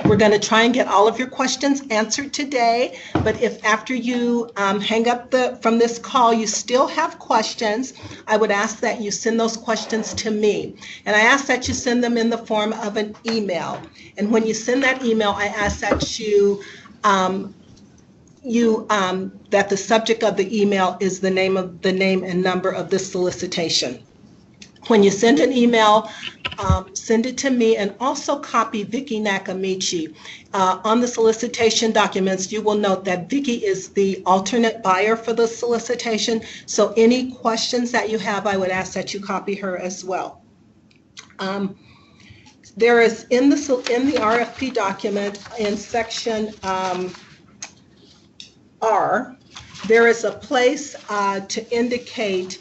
We're going to try and get all of your questions answered today, but if after you hang up from this call you still have questions, I would ask that you send those questions to me. And I ask that you send them in the form of an email. And when you send that email, I ask that you that the subject of the email is the name and number of this solicitation. When you send an email, send it to me, and also copy Vicki Nakamichi. On the solicitation documents, you will note that Vicki is the alternate buyer for the solicitation. So any questions that you have, I would ask that you copy her as well. There is in the RFP document in section R, there is a place to indicate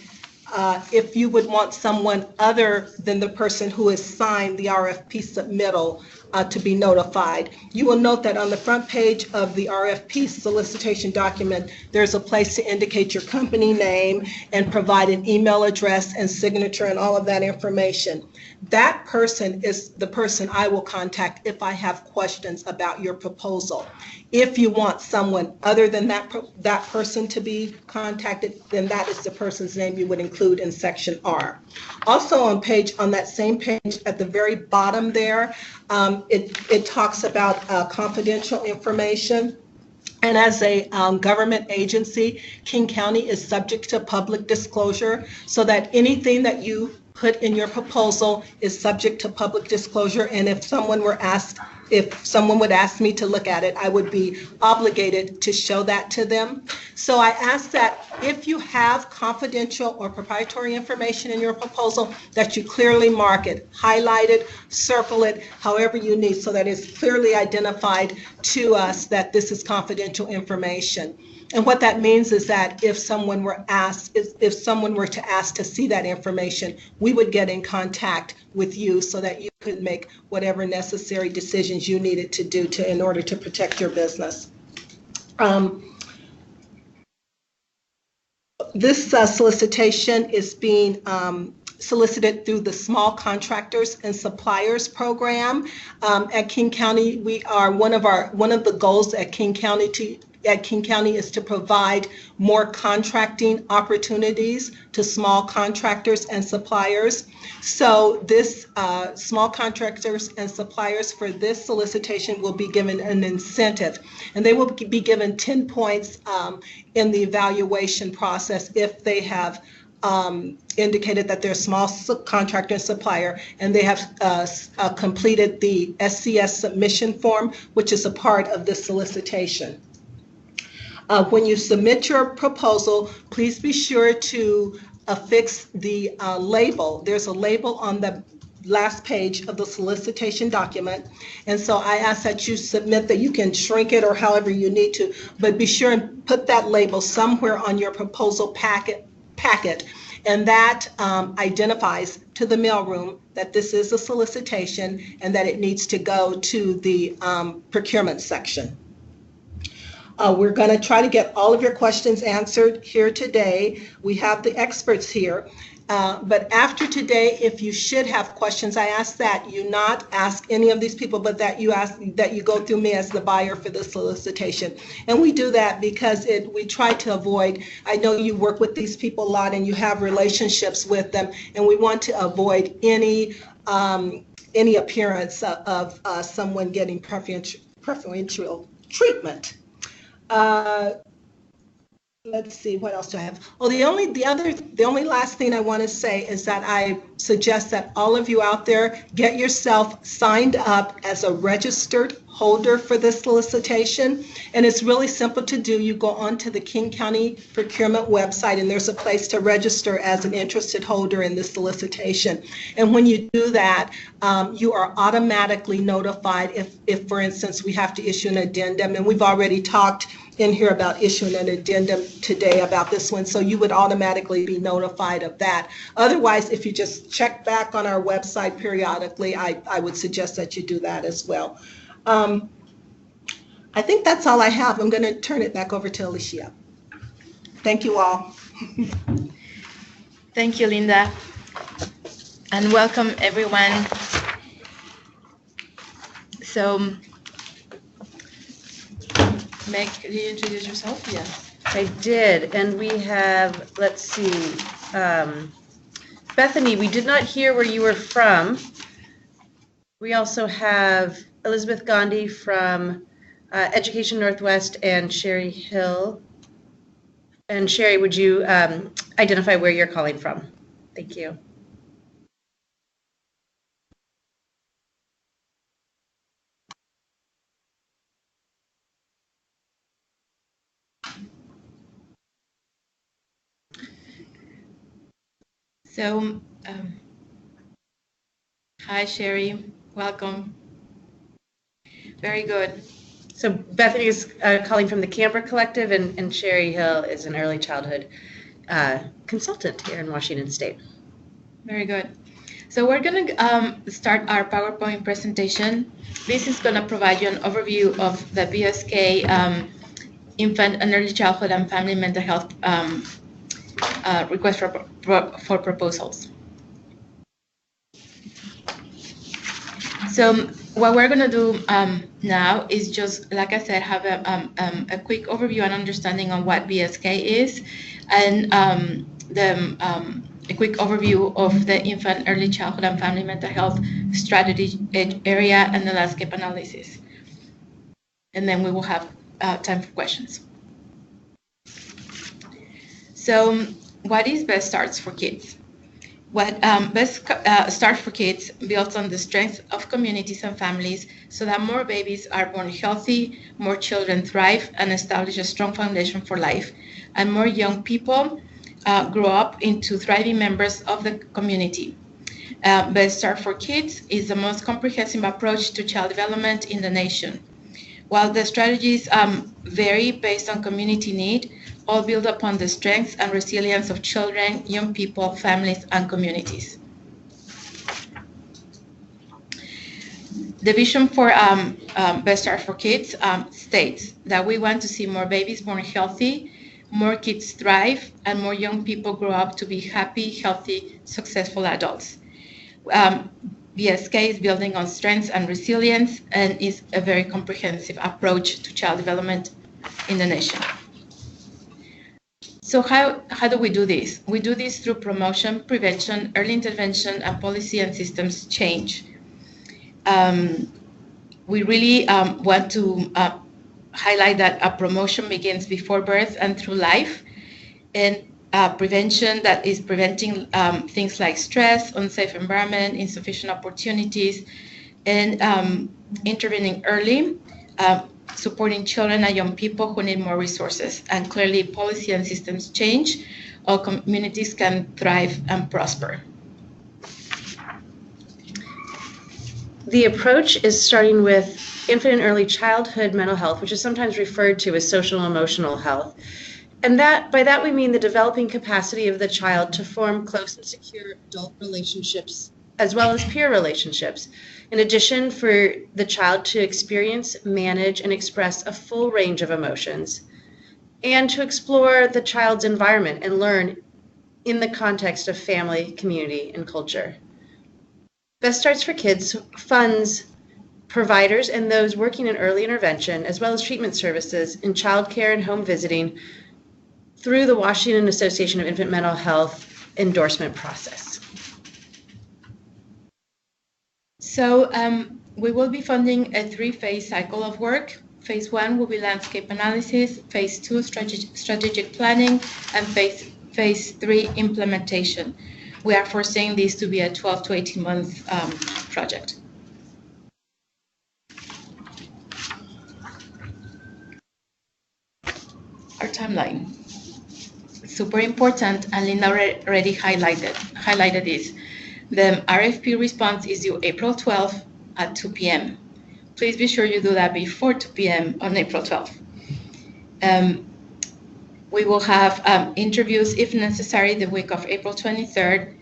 if you would want someone other than the person who has signed the RFP submittal to be notified. You will note that on the front page of the RFP solicitation document, there's a place to indicate your company name and provide an email address and signature and all of that information. That person is the person I will contact if I have questions about your proposal. If you want someone other than that person to be contacted, then that is the person's name you would include in section R. Also on that same page at the very bottom there, it talks about confidential information. And as a government agency, King County is subject to public disclosure, so that anything that you put in your proposal is subject to public disclosure. And if someone would ask me to look at it, I would be obligated to show that to them. So I ask that if you have confidential or proprietary information in your proposal, that you clearly mark it, highlight it, circle it, however you need, so that it's clearly identified to us that this is confidential information. And what that means is that if someone were to ask to see that information, we would get in contact with you so that you could make whatever necessary decisions you needed to do in order to protect your business. This solicitation is being solicited through the Small Contractors and Suppliers Program. At King County, we are one of the goals at King County is to provide more contracting opportunities to small contractors and suppliers. So this small contractors and suppliers for this solicitation will be given an incentive, and they will be given 10 points in the evaluation process if they have indicated that they're a small contractor and supplier, and they have completed the SCS submission form, which is a part of this solicitation. When you submit your proposal, please be sure to affix the label. There's a label on the last page of the solicitation document. And so I ask that you submit that. You can shrink it or however you need to, but be sure and put that label somewhere on your proposal packet. And that identifies to the mailroom that this is a solicitation and that it needs to go to the procurement section. We're going to try to get all of your questions answered here today. We have the experts here. But after today, if you should have questions, I ask that you not ask any of these people, but that you go through me as the buyer for the solicitation. And we do that because we try to avoid, I know you work with these people a lot and you have relationships with them, and we want to avoid any appearance of someone getting preferential treatment. Let's see, what else do I have? Oh, the only last thing I want to say is that I suggest that all of you out there get yourself signed up as a registered holder for this solicitation. And it's really simple to do. You go onto the King County Procurement website, and there's a place to register as an interested holder in this solicitation. And when you do that, you are automatically notified if, for instance, we have to issue an addendum. And we've already talked in here about issuing an addendum today about this one, so you would automatically be notified of that. Otherwise, if you just check back on our website periodically, I would suggest that you do that as well. I think that's all I have. I'm going to turn it back over to Alicia. Thank you all. Thank you, Linda, and welcome everyone. So, Meg, did you introduce yourself? Yes. I did, and we have, let's see, Bethany, we did not hear where you were from. We also have Elizabeth Gandhi from Education Northwest and Sherry Hill. And Sherry, would you identify where you're calling from? Thank you. So, hi, Sherry. Welcome. Very good. So Bethany is calling from the Camper Collective, and Sherry Hill is an early childhood consultant here in Washington State. Very good. So we're going to start our PowerPoint presentation. This is going to provide you an overview of the BSK Infant and Early Childhood and Family Mental Health request for proposals. So what we're going to do now is just, like I said, have a quick overview and understanding on what BSK is, and a quick overview of the infant, early childhood, and family mental health strategy area and the landscape analysis. And then we will have time for questions. So what is Best Starts for Kids? What Best Start for Kids builds on the strength of communities and families so that more babies are born healthy, more children thrive and establish a strong foundation for life, and more young people grow up into thriving members of the community. Best Start for Kids is the most comprehensive approach to child development in the nation. While the strategies vary based on community need, all build upon the strengths and resilience of children, young people, families, and communities. The vision for Best Start for Kids states that we want to see more babies born healthy, more kids thrive, and more young people grow up to be happy, healthy, successful adults. BSK is building on strengths and resilience and is a very comprehensive approach to child development in the nation. So how do we do this? We do this through promotion, prevention, early intervention, and policy and systems change. We really want to highlight that a promotion begins before birth and through life, and prevention that is preventing things like stress, unsafe environment, insufficient opportunities, and intervening early, supporting children and young people who need more resources. And clearly, policy and systems change, all communities can thrive and prosper. The approach is starting with infant and early childhood mental health, which is sometimes referred to as social and emotional health. And by that we mean the developing capacity of the child to form close and secure adult relationships, as well as peer relationships. In addition, for the child to experience, manage, and express a full range of emotions, and to explore the child's environment and learn in the context of family, community, and culture. Best Starts for Kids funds providers and those working in early intervention, as well as treatment services in childcare and home visiting through the Washington Association of Infant Mental Health endorsement process. So we will be funding a 3-phase cycle of work. Phase 1 will be landscape analysis, Phase 2 strategic planning, and Phase 3 implementation. We are foreseeing this to be a 12 to 18 month project. Our timeline. Super important, and Linda already highlighted this. The RFP response is due April 12th at 2 p.m. Please be sure you do that before 2 p.m. on April 12th. We will have interviews, if necessary, the week of April 23rd,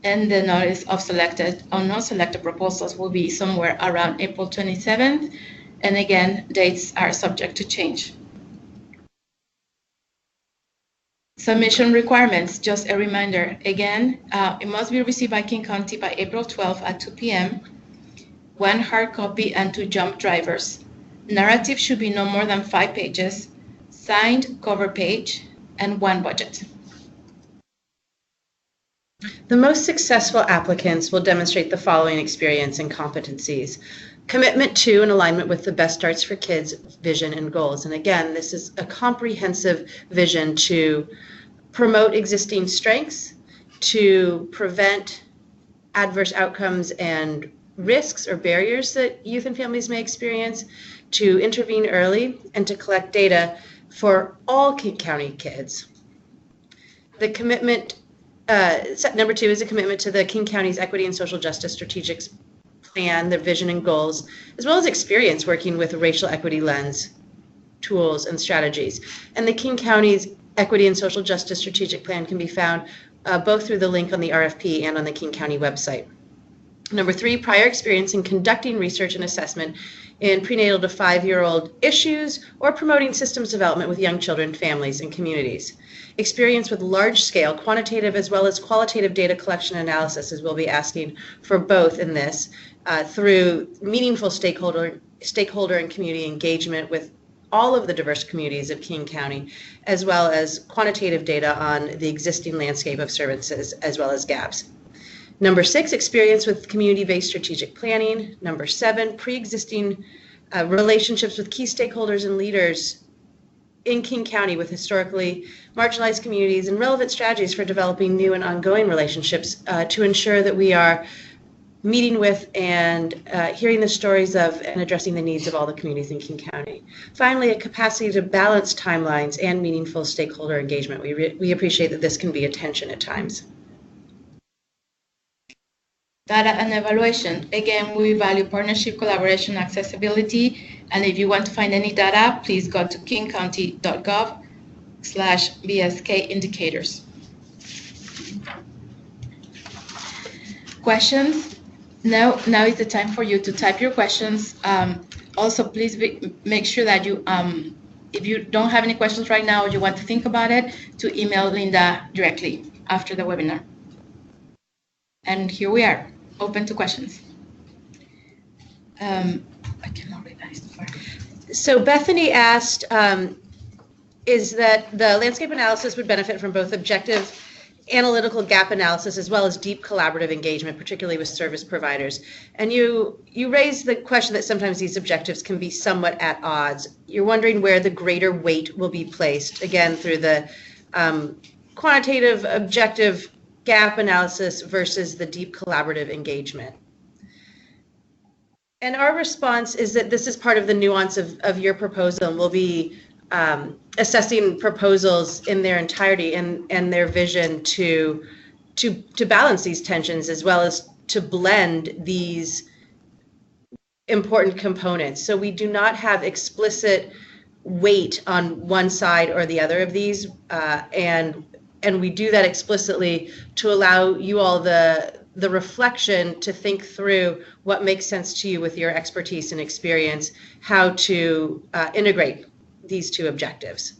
and the notice of selected or non-selected proposals will be somewhere around April 27th. And again, dates are subject to change. Submission requirements, just a reminder. Again, it must be received by King County by April 12th at 2 p.m. 1 hard copy and 2 jump drivers. Narrative should be no more than 5 pages, signed cover page, and 1 budget. The most successful applicants will demonstrate the following experience and competencies. Commitment to and alignment with the Best Starts for Kids vision and goals. And again, this is a comprehensive vision to promote existing strengths, to prevent adverse outcomes and risks or barriers that youth and families may experience, to intervene early, and to collect data for all King County kids. The commitment, number 2 is a commitment to the King County's Equity and Social Justice Strategic Plan, their vision and goals, as well as experience working with a racial equity lens, tools, and strategies. And the King County's Equity and Social Justice Strategic Plan can be found both through the link on the RFP and on the King County website. Number 3, prior experience in conducting research and assessment in prenatal to 5-year-old issues or promoting systems development with young children, families, and communities. Experience with large-scale quantitative as well as qualitative data collection analysis, as we'll be asking for both in this, through meaningful stakeholder and community engagement with all of the diverse communities of King County, as well as quantitative data on the existing landscape of services, as well as gaps. Number 6, experience with community-based strategic planning. Number 7, pre-existing relationships with key stakeholders and leaders in King County with historically marginalized communities and relevant strategies for developing new and ongoing relationships to ensure that we are meeting with and hearing the stories of and addressing the needs of all the communities in King County. Finally, a capacity to balance timelines and meaningful stakeholder engagement. We appreciate that this can be a tension at times. Data and evaluation. Again, we value partnership, collaboration, accessibility. And if you want to find any data, please go to kingcounty.gov/BSK indicators. Questions? Now is the time for you to type your questions. Also, please make sure that you, if you don't have any questions right now or you want to think about it, to email Linda directly after the webinar. And here we are, open to questions. I cannot read that. So Bethany asked, is that the landscape analysis would benefit from both objective analytical gap analysis as well as deep collaborative engagement, particularly with service providers. And you raised the question that sometimes these objectives can be somewhat at odds. You're wondering where the greater weight will be placed, again, through the quantitative objective gap analysis versus the deep collaborative engagement. And our response is that this is part of the nuance of your proposal, and we'll be assessing proposals in their entirety and their vision to balance these tensions as well as to blend these important components. So we do not have explicit weight on one side or the other of these, and we do that explicitly to allow you all the reflection to think through what makes sense to you with your expertise and experience, how to integrate these two objectives.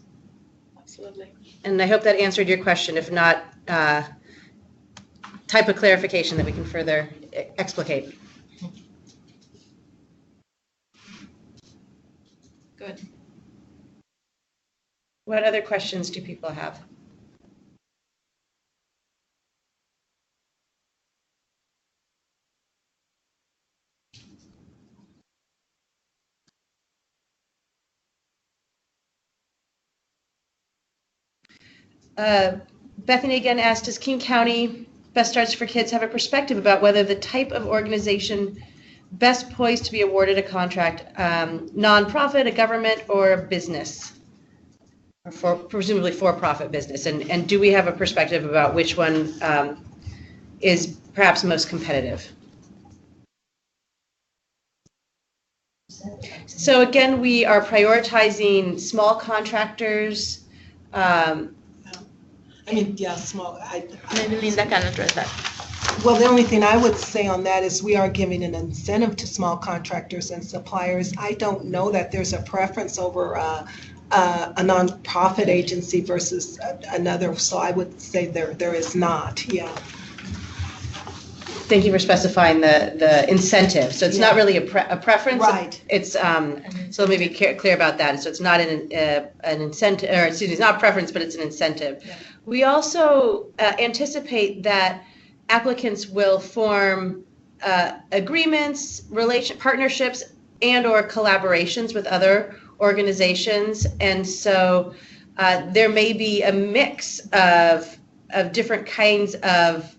Absolutely. And I hope that answered your question. If not, type of clarification that we can further explicate. Good. What other questions do people have? Bethany again asked, does King County Best Starts for Kids have a perspective about whether the type of organization best poised to be awarded a contract, nonprofit, a government, or a business, or presumably for-profit business? And do we have a perspective about which one is perhaps most competitive? So again, we are prioritizing small contractors. Small. Maybe Linda can address that. Well, the only thing I would say on that is we are giving an incentive to small contractors and suppliers. I don't know that there's a preference over a nonprofit agency versus another, so I would say there is not. Yeah. thank you for specifying the incentive. So it's not really a preference. Right. It's, so let me be clear about that. So it's not an incentive, or excuse me, it's not a preference, but it's an incentive. Yeah. We also anticipate that applicants will form agreements, partnerships, and/or collaborations with other organizations. And so there may be a mix of different kinds of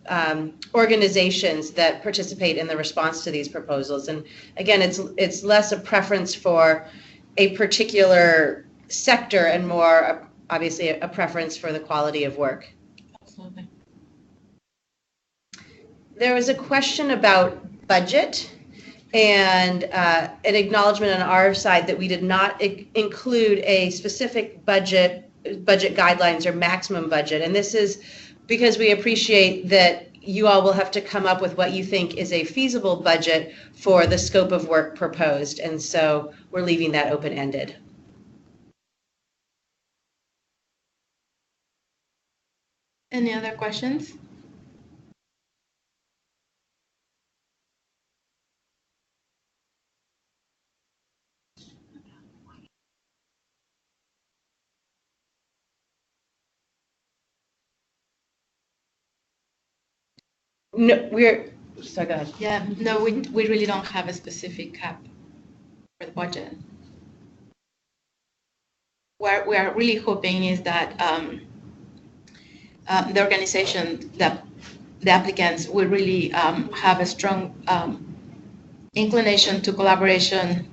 organizations that participate in the response to these proposals. And again, it's less a preference for a particular sector and more, obviously, a preference for the quality of work. Absolutely. There was a question about budget and an acknowledgement on our side that we did not include a specific budget guidelines or maximum budget. And this is because we appreciate that you all will have to come up with what you think is a feasible budget for the scope of work proposed. And so we're leaving that open-ended. Any other questions? No, sorry, go ahead. Yeah, no, we really don't have a specific cap for the budget. What we are really hoping is that the organization, the applicants will really have a strong inclination to collaboration,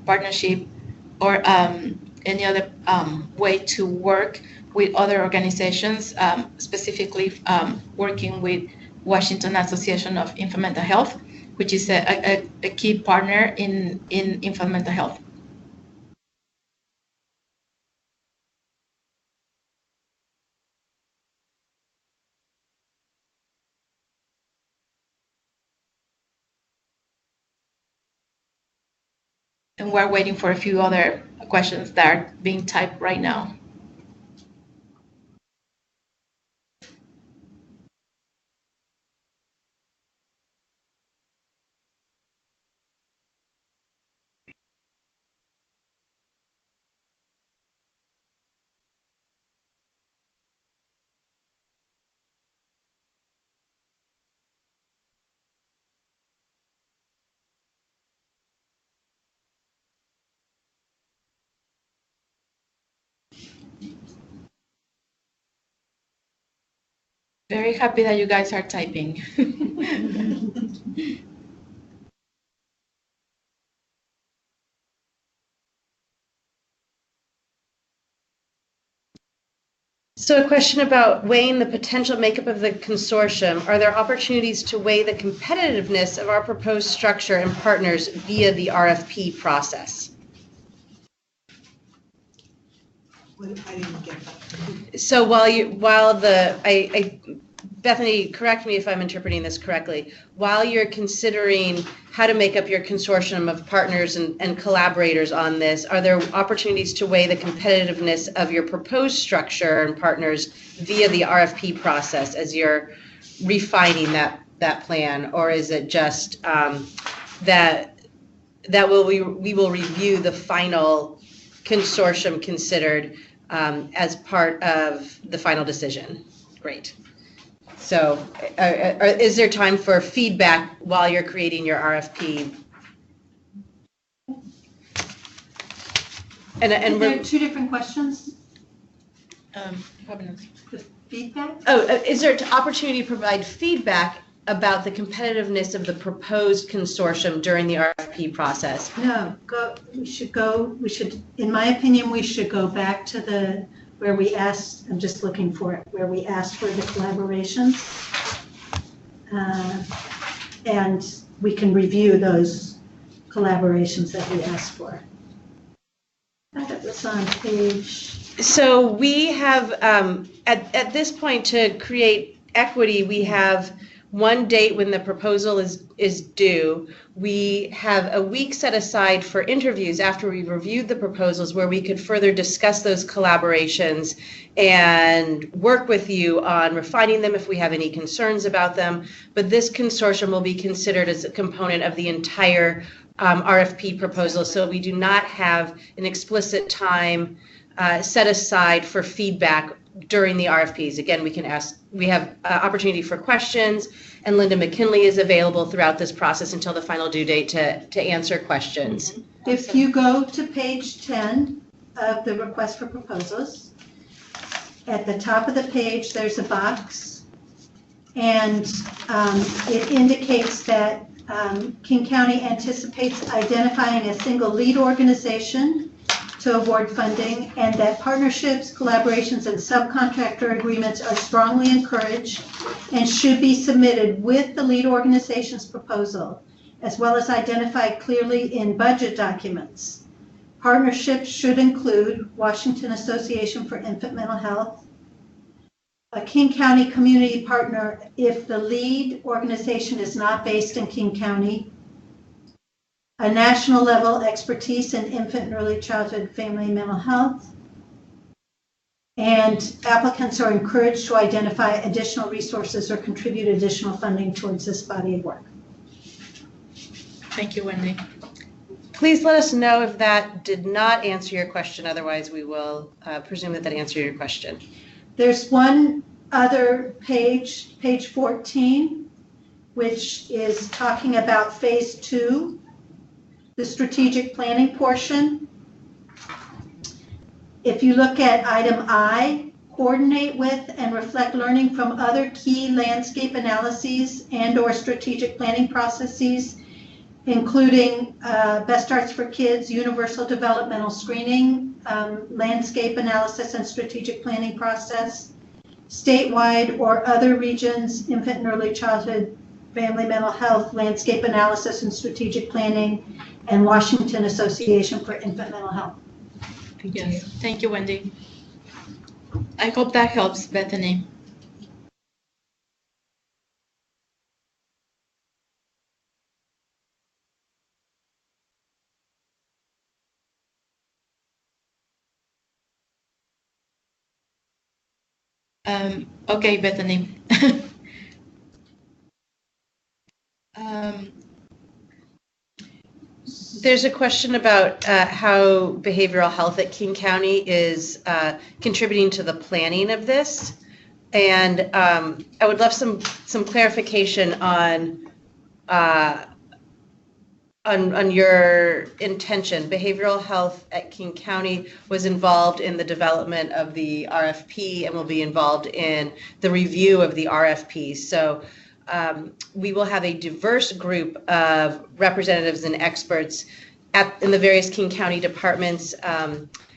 partnership, or any other way to work with other organizations, specifically working with Washington Association of Infant Mental Health, which is a key partner in infant mental health. And we're waiting for a few other questions that are being typed right now. Very happy that you guys are typing. So a question about weighing the potential makeup of the consortium. Are there opportunities to weigh the competitiveness of our proposed structure and partners via the RFP process? I didn't get that. So Bethany, correct me if I'm interpreting this correctly. While you're considering how to make up your consortium of partners and collaborators on this, are there opportunities to weigh the competitiveness of your proposed structure and partners via the RFP process as you're refining that plan? Or is it just that we will review the final consortium considered as part of the final decision? Great. So is there time for feedback while you're creating your RFP? And there are two different questions. Probably not. The feedback? Oh, is there an opportunity to provide feedback about the competitiveness of the proposed consortium during the RFP process? No, we should, in my opinion, we should go back to where we asked, I'm just looking for it, where we asked for the collaborations. And we can review those collaborations that we asked for. I thought it was on page. So we have, at this point, to create equity, we have one date when the proposal is due, we have a week set aside for interviews after we've reviewed the proposals where we could further discuss those collaborations and work with you on refining them if we have any concerns about them. But this consortium will be considered as a component of the entire RFP proposal, so we do not have an explicit time set aside for feedback during the RFPs. Again, we have opportunity for questions, and Linda McKinley is available throughout this process until the final due date to answer questions. Mm-hmm. If you go to page 10 of the request for proposals, at the top of the page, there's a box, and it indicates that King County anticipates identifying a single lead organization to award funding, and that partnerships, collaborations, and subcontractor agreements are strongly encouraged and should be submitted with the lead organization's proposal, as well as identified clearly in budget documents. Partnerships should include Washington Association for Infant Mental Health, a King County community partner if the lead organization is not based in King County, a national level expertise in infant and early childhood family mental health, and applicants are encouraged to identify additional resources or contribute additional funding towards this body of work. Thank you, Wendy. Please let us know if that did not answer your question. Otherwise, we will presume that answered your question. There's one other page, page 14, which is talking about phase 2, the strategic planning portion. If you look at item I, coordinate with and reflect learning from other key landscape analyses and/or strategic planning processes, including Best Starts for Kids, Universal Developmental Screening, landscape analysis and strategic planning process, statewide or other regions, infant and early childhood family mental health, landscape analysis and strategic planning, and Washington Association for Infant Mental Health. Yes, thank you, Wendy. I hope that helps, Bethany. Okay, Bethany. There's a question about how behavioral health at King County is contributing to the planning of this, and I would love some clarification on your intention. Behavioral health at King County was involved in the development of the RFP and will be involved in the review of the RFP. So we will have a diverse group of representatives and experts in the various King County departments,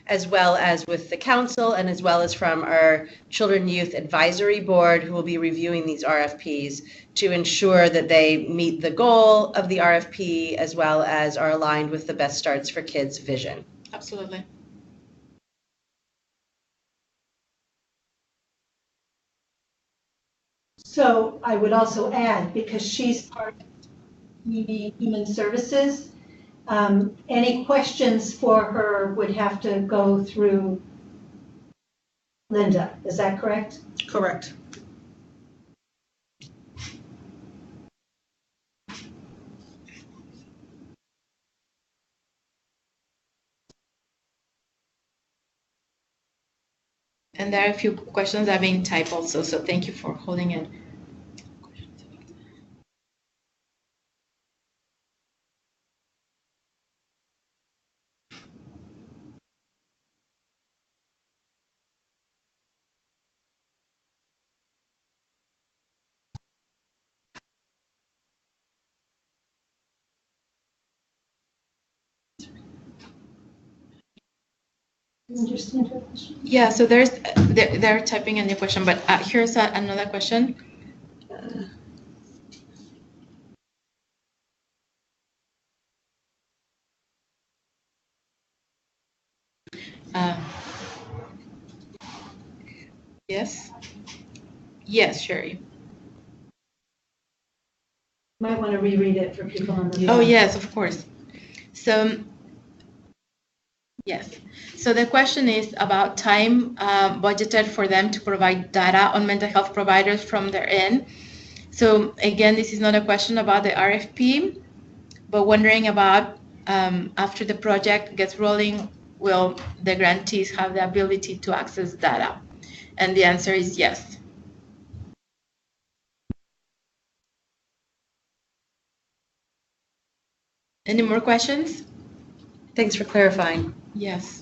as well as with the council and as well as from our Children Youth Advisory Board, who will be reviewing these RFPs to ensure that they meet the goal of the RFP as well as are aligned with the Best Starts for Kids vision. Absolutely. So I would also add, because she's part of Community Human Services, any questions for her would have to go through Linda. Is that correct? Correct. And there are a few questions that are being typed also, so thank you for holding it. Understand her question? Yeah, so they're typing a new question, but here's another question. Yes? Yes, Sherry. Might want to reread it for people on the. Oh, yes, of course. So, yes. So the question is about time budgeted for them to provide data on mental health providers from their end. So again, this is not a question about the RFP, but wondering about after the project gets rolling, will the grantees have the ability to access data? And the answer is yes. Any more questions? Thanks for clarifying. Yes.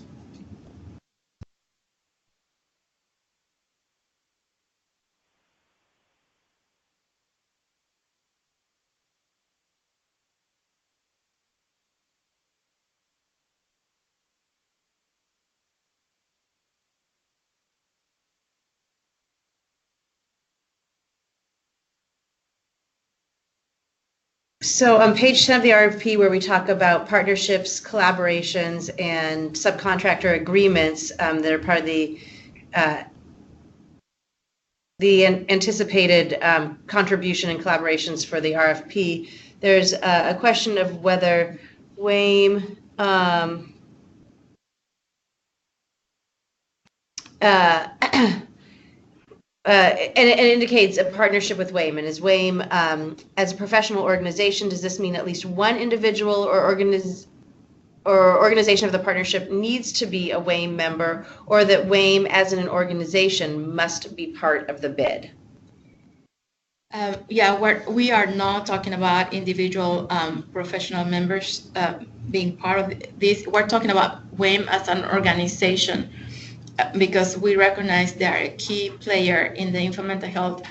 So on page 10 of the RFP, where we talk about partnerships, collaborations, and subcontractor agreements that are part of the anticipated contribution and collaborations for the RFP, there's a question of whether WAME and it indicates a partnership with WAME. And is WAME, as a professional organization, does this mean at least one individual or organization of the partnership needs to be a WAME member, or that WAME as an organization must be part of the bid? Yeah, we are not talking about individual professional members being part of this. We're talking about WAME as an organization, because we recognize they are a key player in the infant mental health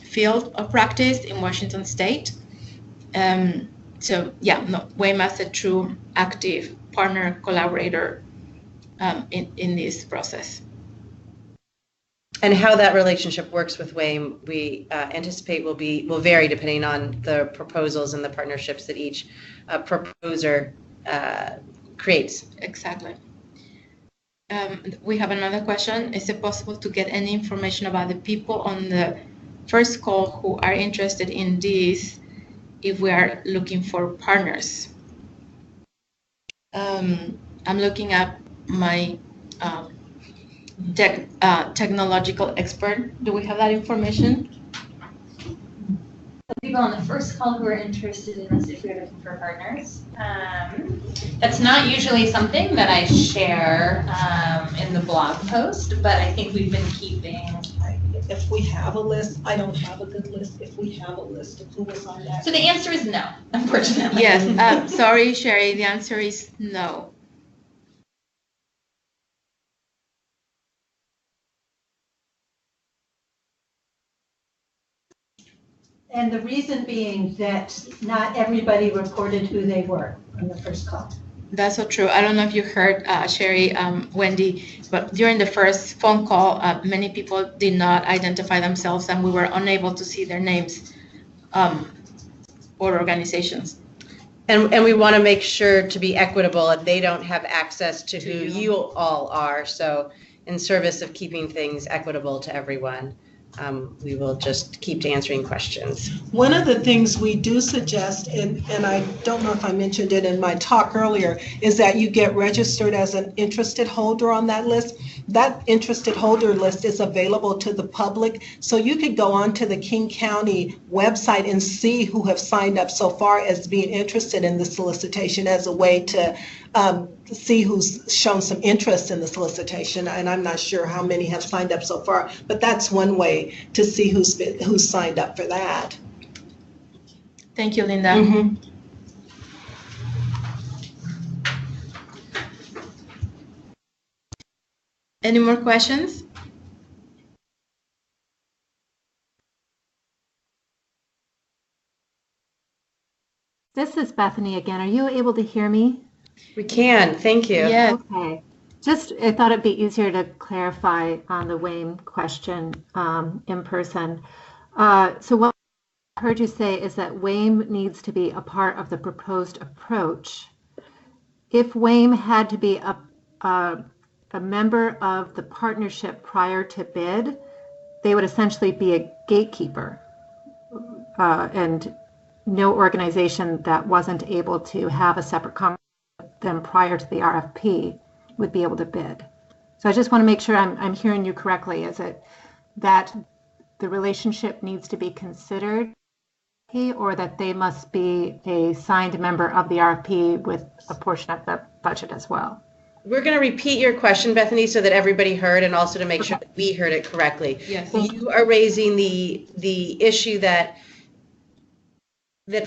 field of practice in Washington State. So yeah, no, WAME as a true active partner, collaborator in this process. And how that relationship works with WAME, we anticipate will vary depending on the proposals and the partnerships that each proposer creates. Exactly. We have another question. Is it possible to get any information about the people on the first call who are interested in this if we are looking for partners? I'm looking at my technological expert. Do we have that information? The people on the first call who are interested in this if we're looking for partners. That's not usually something that I share in the blog post, but I think we've been keeping. If we have a list, I don't have a good list. If we have a list of who was on that. So the answer is no, unfortunately. Yes. Sorry, Sherry. The answer is no. And the reason being that not everybody reported who they were on the first call. That's so true. I don't know if you heard, Sherry, Wendy, but during the first phone call, many people did not identify themselves, and we were unable to see their names or organizations. And we want to make sure to be equitable, and they don't have access to who you all are. So in service of keeping things equitable to everyone, we will just keep to answering questions. One of the things we do suggest, and I don't know if I mentioned it in my talk earlier, is that you get registered as an interested holder on that list. That interested holder list is available to the public, so you could go onto the King County website and see who have signed up so far as being interested in the solicitation, as a way to see who's shown some interest in the solicitation. And I'm not sure how many have signed up so far, but that's one way to see who's signed up for that. Thank you, Linda. Mm-hmm. Any more questions? This is Bethany again. Are you able to hear me? We can, thank you. Yeah. Okay. Just, I thought it'd be easier to clarify on the WAME question in person. So what I heard you say is that WAME needs to be a part of the proposed approach. If WAME had to be a member of the partnership prior to bid, they would essentially be a gatekeeper. And no organization that wasn't able to have a separate conversation with them prior to the RFP would be able to bid. So I just want to make sure I'm hearing you correctly. Is it that the relationship needs to be considered, or that they must be a signed member of the RFP with a portion of the budget as well? We're going to repeat your question, Bethany, so that everybody heard, and also to make sure that we heard it correctly. Yes. You are raising the issue that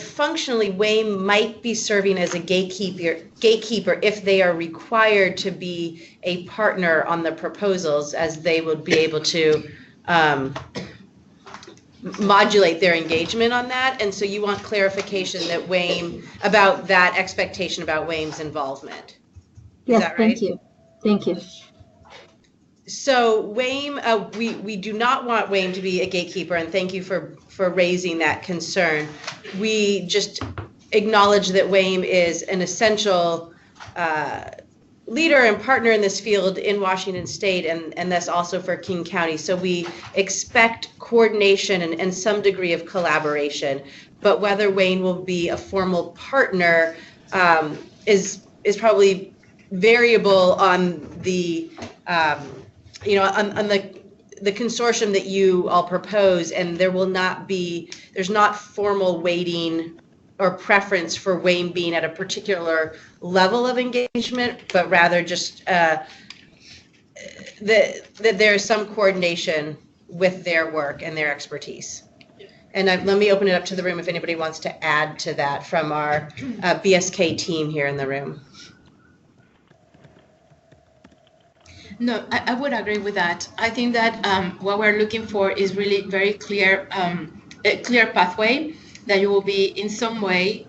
functionally WAME might be serving as a gatekeeper if they are required to be a partner on the proposals, as they would be able to modulate their engagement on that. And so you want clarification that WAME, about that expectation about WAME's involvement. Is that right? Thank you. Thank you. So WAME, we do not want WAME to be a gatekeeper, and thank you for raising that concern. We just acknowledge that WAME is an essential leader and partner in this field in Washington State, and thus also for King County. So we expect coordination and some degree of collaboration, but whether WAME will be a formal partner is probably variable on the on the consortium that you all propose, and there's not formal weighting or preference for WAME being at a particular level of engagement, but rather just that there's some coordination with their work and their expertise. And let me open it up to the room if anybody wants to add to that from our BSK team here in the room. No, I would agree with that. I think that what we're looking for is really very clear, a clear pathway that you will be in some way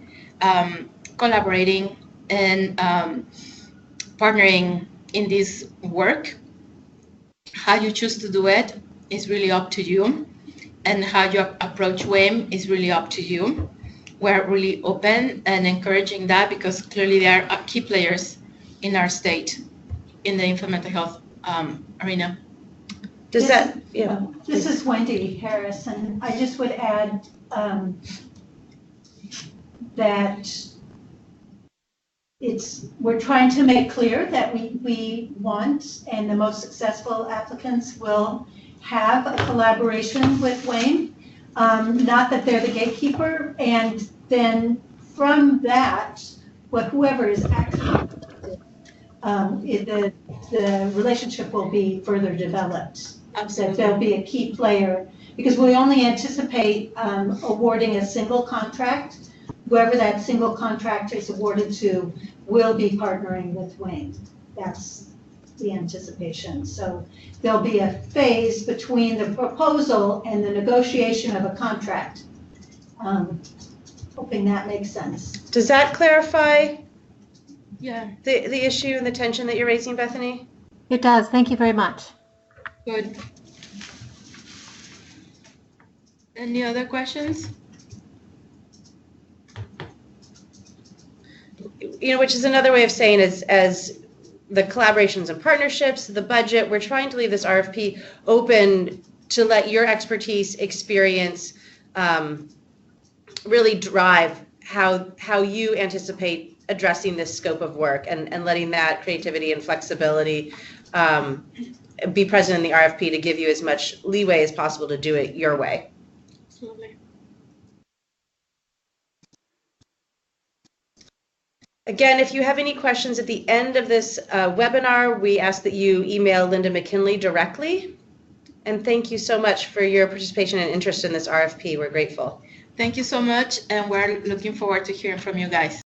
collaborating and partnering in this work. How you choose to do it is really up to you, and how you approach WAME is really up to you. We're really open and encouraging that, because clearly they are key players in our state in the infant mental health arena. Does that, yeah. This is Wendy Harris, and I just would add that we're trying to make clear that we want, and the most successful applicants will have a collaboration with WAME, not that they're the gatekeeper, and then from that, whoever is actually the relationship will be further developed. Absolutely. That there'll be a key player, because we only anticipate awarding a single contract. Whoever that single contract is awarded to will be partnering with WAME. That's the anticipation. So there'll be a phase between the proposal and the negotiation of a contract. Hoping that makes sense. Does that clarify the issue and the tension that you're raising, Bethany? It does. Thank you very much. Good. Any other questions? Which is another way of saying, as the collaborations and partnerships, the budget, we're trying to leave this RFP open to let your expertise, experience really drive how you anticipate addressing this scope of work, and letting that creativity and flexibility be present in the RFP to give you as much leeway as possible to do it your way. Absolutely. Again, if you have any questions at the end of this webinar, we ask that you email Linda McKinley directly. And thank you so much for your participation and interest in this RFP. We're grateful. Thank you so much, and we're looking forward to hearing from you guys.